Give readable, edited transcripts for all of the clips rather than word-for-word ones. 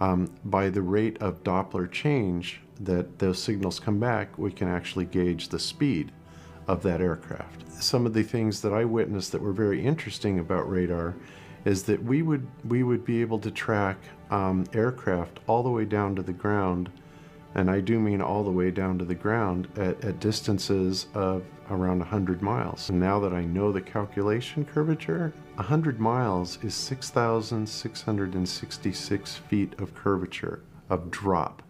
By the rate of Doppler change that those signals come back, we can actually gauge the speed of that aircraft. Some of the things that I witnessed that were very interesting about radar is that we would be able to track aircraft all the way down to the ground, and I do mean all the way down to the ground at distances of around 100 miles. And now that I know the calculation curvature, 100 miles is 6,666 feet of curvature, of drop.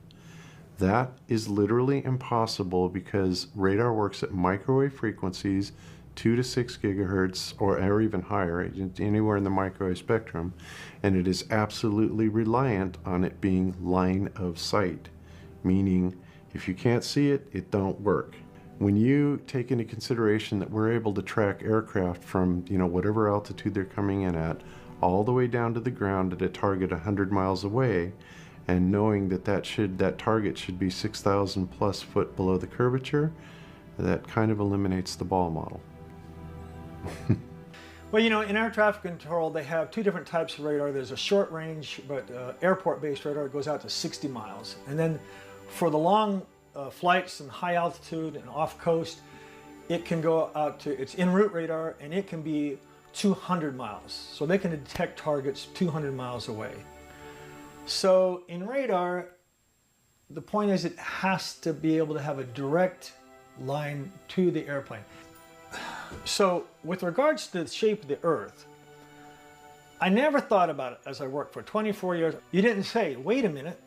That is literally impossible because radar works at microwave frequencies, 2 to 6 gigahertz or even higher, anywhere in the microwave spectrum, and it is absolutely reliant on it being line of sight, meaning if you can't see it, it don't work. When you take into consideration that we're able to track aircraft from, whatever altitude they're coming in at, all the way down to the ground at a target 100 miles away, and knowing that that target should be 6,000 plus foot below the curvature, that kind of eliminates the ball model. Well, in air traffic control, they have two different types of radar. There's a short range, but airport-based radar. It goes out to 60 miles. And then for the long flights and high altitude and off coast, it can go out to, it's en route radar, and it can be 200 miles. So they can detect targets 200 miles away. So in radar, the point is it has to be able to have a direct line to the airplane. So with regards to the shape of the Earth, I never thought about it as I worked for 24 years. You didn't say, wait a minute,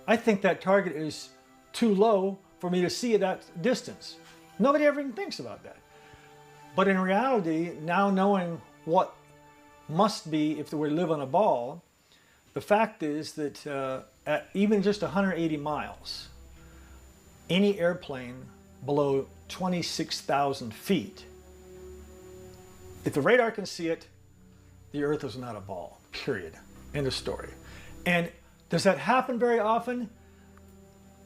I think that target is too low for me to see at that distance. Nobody ever even thinks about that. But in reality, now knowing what must be if we live on a ball, the fact is that at even just 180 miles, any airplane below 26,000 feet, if the radar can see it, the Earth is not a ball, period. End of story. And does that happen very often?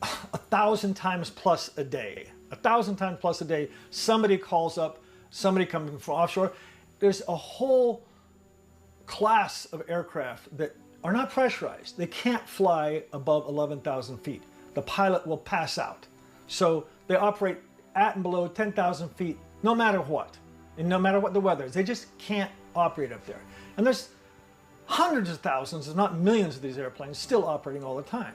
1,000 times plus a day. 1,000 times plus a day, somebody calls up, somebody coming from offshore. There's a whole class of aircraft that are not pressurized. They can't fly above 11,000 feet. The pilot will pass out. So they operate at and below 10,000 feet, no matter what. And no matter what the weather is, they just can't operate up there. And there's hundreds of thousands, if not millions of these airplanes still operating all the time.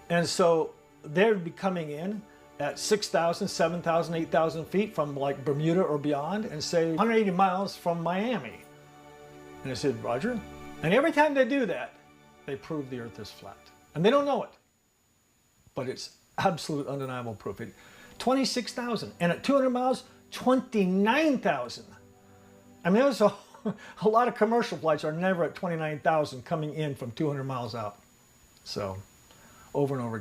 And so they'd be coming in at 6,000, 7,000, 8,000 feet from like Bermuda or beyond and say 180 miles from Miami. And I said, Roger. And every time they do that, they prove the Earth is flat. And they don't know it. But it's absolute undeniable proof. 26,000. And at 200 miles, 29,000. I mean, there's a lot of commercial flights are never at 29,000 coming in from 200 miles out. So, over and over again.